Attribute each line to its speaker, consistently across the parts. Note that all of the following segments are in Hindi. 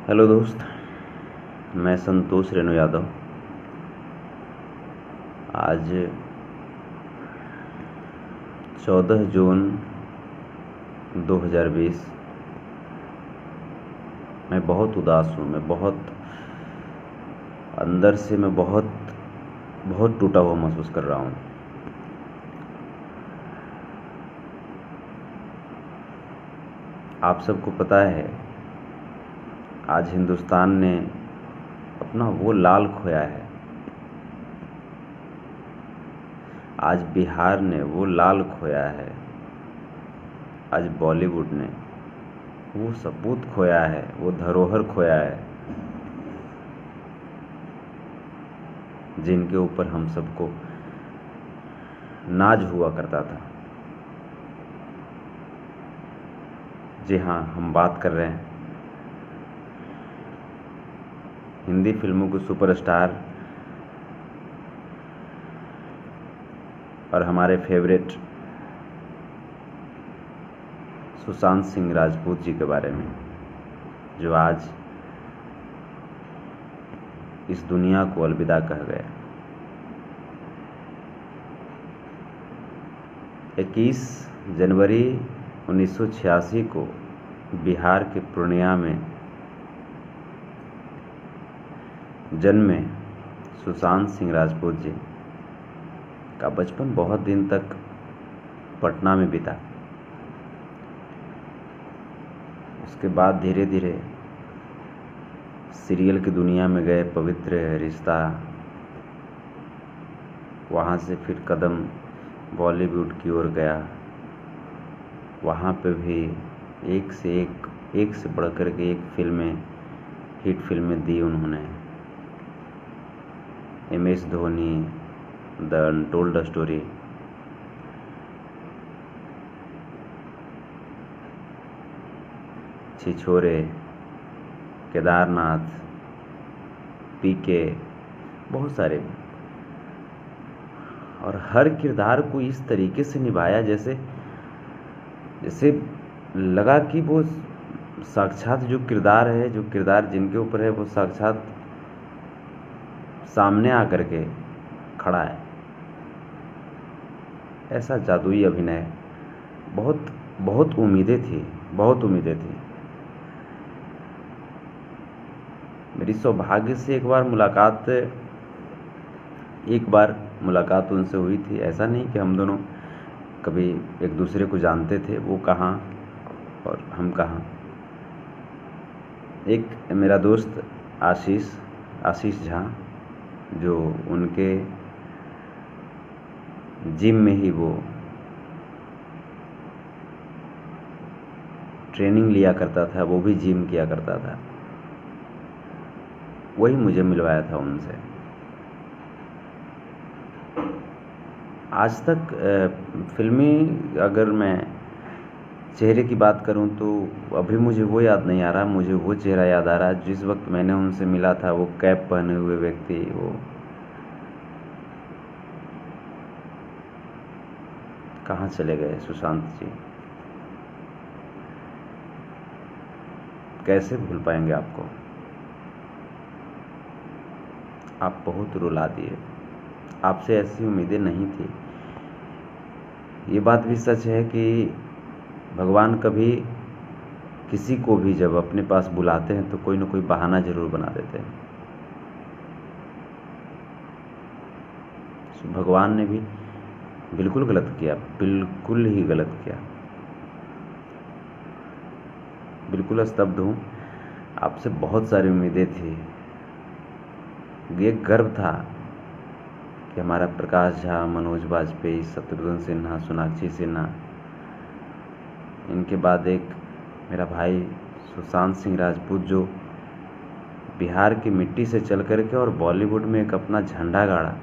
Speaker 1: हेलो दोस्त, मैं संतोष रेणु यादव। आज 14 जून 2020। मैं बहुत उदास हूँ। मैं बहुत अंदर से मैं बहुत बहुत टूटा हुआ महसूस कर रहा हूँ। आप सबको पता है, आज हिंदुस्तान ने अपना वो लाल खोया है। आज बिहार ने वो लाल खोया है। आज बॉलीवुड ने वो सपूत खोया है, वो धरोहर खोया है, जिनके ऊपर हम सबको नाज हुआ करता था। जी हाँ, हम बात कर रहे हैं हिंदी फिल्मों के सुपरस्टार और हमारे फेवरेट सुशांत सिंह राजपूत जी के बारे में, जो आज इस दुनिया को अलविदा कह गए। 21 जनवरी 1986 को बिहार के पूर्णिया में जन्मे सुशांत सिंह राजपूत जी का बचपन बहुत दिन तक पटना में बीता। उसके बाद धीरे धीरे सीरियल की दुनिया में गए। पवित्र रिश्ता, वहाँ से फिर कदम बॉलीवुड की ओर गया। वहाँ पे भी एक से बढ़कर के एक हिट फिल्में दी उन्होंने। MS Dhoni, the untold story, Chhichhore, Kedarnath, PK, बहुत सारे। और हर किरदार को इस तरीके से निभाया जैसे लगा कि वो साक्षात जो किरदार जिनके ऊपर है, वो साक्षात सामने आकर के खड़ा है। ऐसा जादुई अभिनय। बहुत बहुत उम्मीदें थी। मेरी सौभाग्य से एक बार मुलाकात उनसे हुई थी। ऐसा नहीं कि हम दोनों कभी एक दूसरे को जानते थे, वो कहाँ और हम कहाँ। एक मेरा दोस्त आशीष झा, जो उनके जिम में ही वो ट्रेनिंग लिया करता था, वो भी जिम किया करता था, वही मुझे मिलवाया था उनसे। आज तक फिल्मी अगर मैं चेहरे की बात करूं तो अभी मुझे वो याद नहीं आ रहा। मुझे वो चेहरा याद आ रहा है जिस वक्त मैंने उनसे मिला था। वो कैप पहने हुए व्यक्ति, वो कहाँ चले गए सुशांत जी? कैसे भूल पाएंगे आपको? आप बहुत रुला दिए। आपसे ऐसी उम्मीदें नहीं थी। ये बात भी सच है कि भगवान कभी किसी को भी जब अपने पास बुलाते हैं तो कोई ना कोई बहाना जरूर बना देते हैं। भगवान ने भी बिल्कुल गलत किया, बिल्कुल ही गलत किया। बिल्कुल स्तब्ध हूँ। आपसे बहुत सारी उम्मीदें थी। ये गर्व था कि हमारा प्रकाश झा, मनोज बाजपेयी, शत्रुघ्न सिन्हा, सोनाक्षी सिन्हा, इनके बाद एक मेरा भाई सुशांत सिंह राजपूत, जो बिहार की मिट्टी से चल करके और बॉलीवुड में एक अपना झंडा गाड़ा।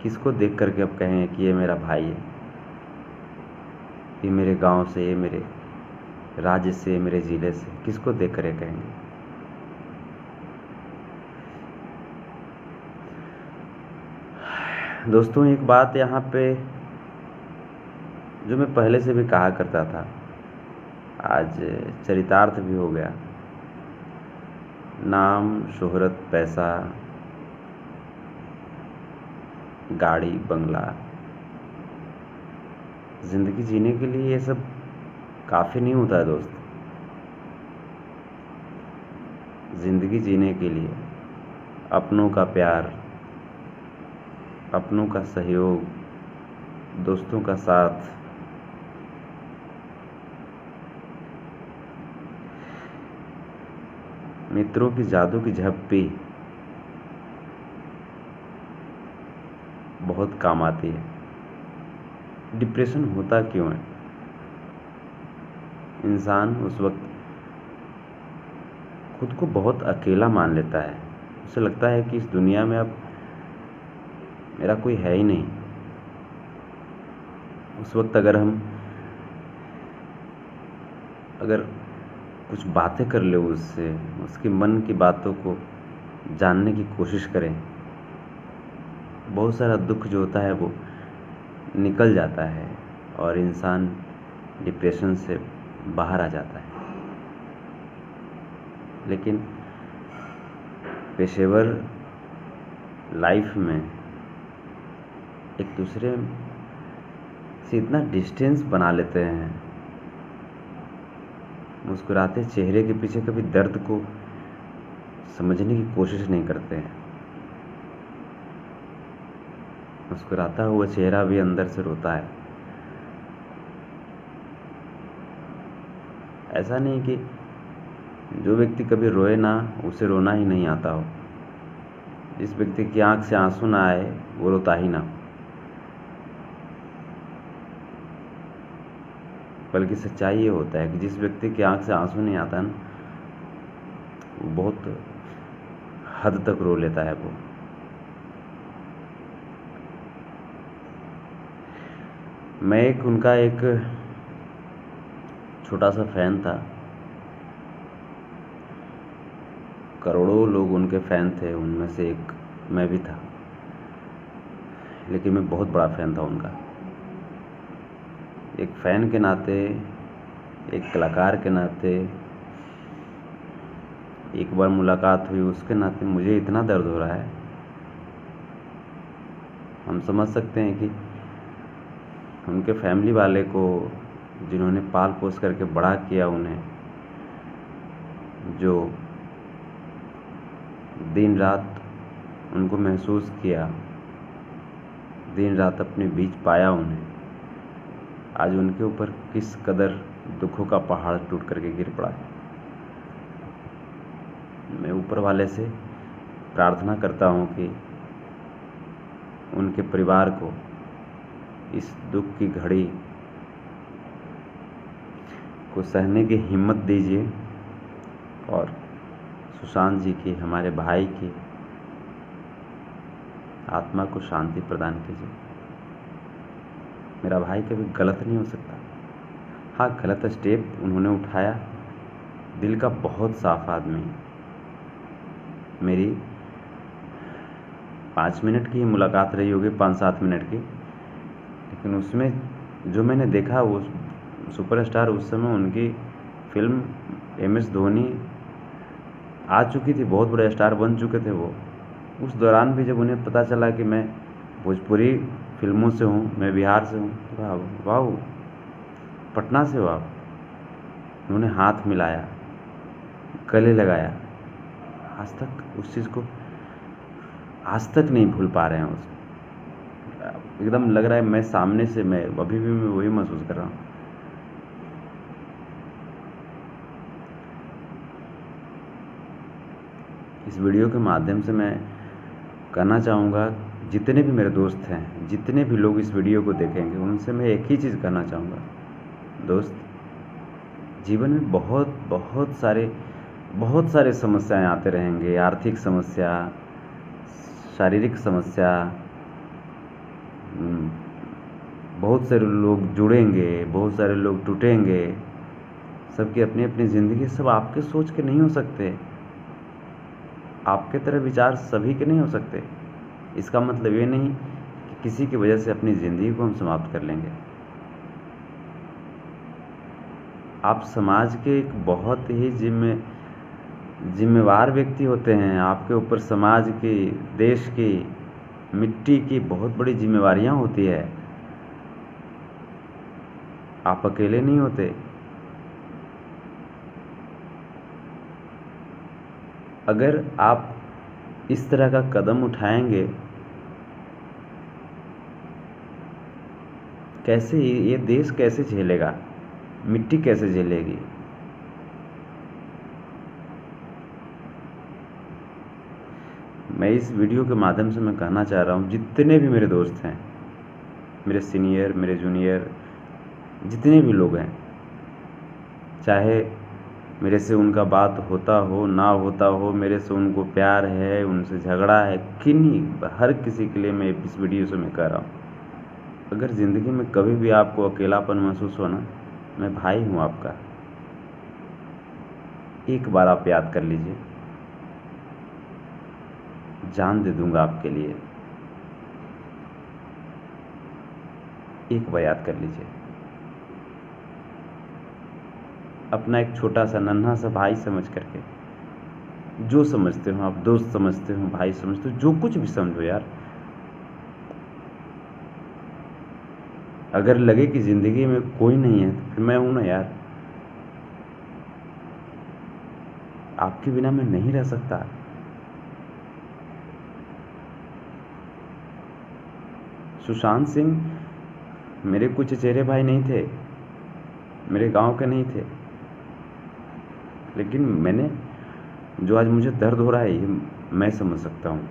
Speaker 1: किसको देख करके अब कहें कि ये मेरा भाई है, ये मेरे गांव से, ये मेरे राज्य से, मेरे ज़िले से, किसको देख कर कहेंगे? दोस्तों, एक बात यहाँ पे जो मैं पहले से भी कहा करता था, आज चरितार्थ भी हो गया। नाम, शोहरत, पैसा, गाड़ी, बंगला, ज़िंदगी जीने के लिए ये सब काफ़ी नहीं होता है दोस्त। ज़िंदगी जीने के लिए अपनों का प्यार, अपनों का सहयोग, दोस्तों का साथ, मित्रों की जादू की झप्पी बहुत काम आती है। डिप्रेशन होता क्यों है? इंसान उस वक्त खुद को बहुत अकेला मान लेता है। उसे लगता है कि इस दुनिया में अब मेरा कोई है ही नहीं। उस वक्त अगर कुछ बातें कर ले उससे, उसके मन की बातों को जानने की कोशिश करें, बहुत सारा दुख जो होता है वो निकल जाता है और इंसान डिप्रेशन से बाहर आ जाता है। लेकिन पेशेवर लाइफ में एक दूसरे से इतना डिस्टेंस बना लेते हैं, मुस्कुराते चेहरे के पीछे कभी दर्द को समझने की कोशिश नहीं करते हैं। मुस्कुराता हुआ चेहरा भी अंदर से रोता है। ऐसा नहीं कि जो व्यक्ति कभी रोए ना, उसे रोना ही नहीं आता हो। जिस व्यक्ति की आंख से आंसू ना आए, वो रोता ही ना। बल्कि सच्चाई ये होता है कि जिस व्यक्ति की आंख से आंसू नहीं आता ना, वो बहुत हद तक रो लेता है। वो मैं उनका एक छोटा सा फैन था। करोड़ों लोग उनके फैन थे, उनमें से एक मैं भी था। लेकिन मैं बहुत बड़ा फैन था उनका। एक फ़ैन के नाते, एक कलाकार के नाते, एक बार मुलाकात हुई उसके नाते मुझे इतना दर्द हो रहा है। हम समझ सकते हैं कि उनके फैमिली वाले को, जिन्होंने पाल पोस करके बड़ा किया, उन्हें जो दिन रात उनको महसूस किया, दिन रात अपने बीच पाया उन्हें, आज उनके ऊपर किस कदर दुखों का पहाड़ टूट करके गिर पड़ा है। मैं ऊपर वाले से प्रार्थना करता हूँ कि उनके परिवार को इस दुख की घड़ी को सहने की हिम्मत दीजिए और सुशांत जी की, हमारे भाई की आत्मा को शांति प्रदान कीजिए। मेरा भाई कभी गलत नहीं हो सकता। हाँ, गलत स्टेप उन्होंने उठाया। दिल का बहुत साफ आदमी। मेरी 5 मिनट की मुलाकात रही होगी, 5-7 मिनट की, लेकिन उसमें जो मैंने देखा, वो सुपरस्टार, उस समय उनकी फिल्म MS धोनी आ चुकी थी, बहुत बड़े स्टार बन चुके थे वो। उस दौरान भी जब उन्हें पता चला कि मैं भोजपुरी फिल्मों से हूँ, मैं बिहार से हूँ, तो वाह, पटना से हो आप। उन्होंने हाथ मिलाया, गले लगाया। आज तक उस चीज़ को आज तक नहीं भूल पा रहे हैं। उसको एकदम लग रहा है मैं सामने से, मैं अभी भी मैं वही महसूस कर रहा हूँ। इस वीडियो के माध्यम से मैं कहना चाहूँगा, जितने भी मेरे दोस्त हैं, जितने भी लोग इस वीडियो को देखेंगे, उनसे मैं एक ही चीज़ कहना चाहूँगा, दोस्त, जीवन में बहुत सारे समस्याएं आते रहेंगे। आर्थिक समस्या, शारीरिक समस्या, बहुत सारे लोग जुड़ेंगे, बहुत सारे लोग टूटेंगे। सबकी अपनी अपनी ज़िंदगी, सब आपके सोच के नहीं हो सकते। आपके तरह विचार सभी के नहीं हो सकते। इसका मतलब ये नहीं कि किसी की वजह से अपनी ज़िंदगी को हम समाप्त कर लेंगे। आप समाज के एक बहुत ही जिम्मेवार व्यक्ति होते हैं। आपके ऊपर समाज की, देश की, मिट्टी की बहुत बड़ी जिम्मेवारियां होती है। आप अकेले नहीं होते। अगर आप इस तरह का कदम उठाएंगे, कैसे ये देश कैसे झेलेगा, मिट्टी कैसे झेलेगी? मैं इस वीडियो के माध्यम से मैं कहना चाह रहा हूँ, जितने भी मेरे दोस्त हैं, मेरे सीनियर, मेरे जूनियर, जितने भी लोग हैं, चाहे मेरे से उनका बात होता हो ना होता हो, मेरे से उनको प्यार है, उनसे झगड़ा है, हर किसी के लिए मैं इस वीडियो से मैं कह रहा हूँ, अगर ज़िंदगी में कभी भी आपको अकेलापन महसूस हो ना, मैं भाई हूँ आपका। एक बार आप याद कर लीजिए, जान दे दूंगा आपके लिए। एक बार याद कर लीजिए। अपना एक छोटा सा नन्हा सा भाई समझ करके, जो समझते हो आप, दोस्त समझते हो, भाई समझते हो, जो कुछ भी समझो यार। अगर लगे कि जिंदगी में कोई नहीं है तो फिर मैं हूं ना यार। आपके बिना मैं नहीं रह सकता। सुशांत सिंह मेरे कुछ चचेरे भाई नहीं थे, मेरे गांव के नहीं थे, लेकिन मैंने जो आज मुझे दर्द हो रहा है ये मैं समझ सकता हूँ।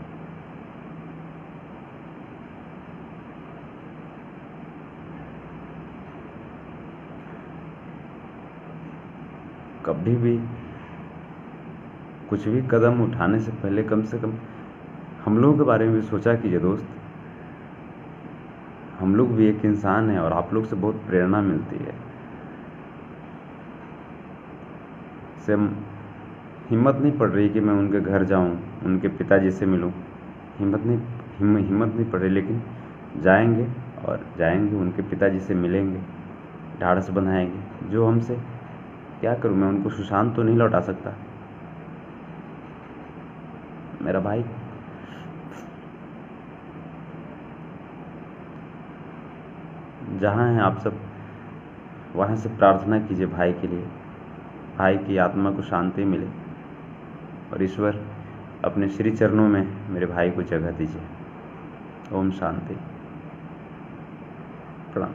Speaker 1: कभी भी कुछ भी कदम उठाने से पहले कम से कम हम लोगों के बारे में भी सोचा कीजिए दोस्त। हम लोग भी एक इंसान हैं और आप लोग से बहुत प्रेरणा मिलती है। से हिम्मत नहीं पड़ रही कि मैं उनके घर जाऊं, उनके पिताजी से मिलूं। हिम्मत नहीं पड़ रही, लेकिन जाएंगे उनके पिताजी से मिलेंगे, ढाढ़स बंधाएंगे। जो हमसे क्या करूं, मैं उनको सुशांत तो नहीं लौटा सकता। मेरा भाई जहाँ हैं आप सब, वहाँ से प्रार्थना कीजिए भाई के लिए, भाई की आत्मा को शांति मिले, और ईश्वर अपने श्री चरणों में मेरे भाई को जगह दीजिए। ओम शांति। प्रणाम।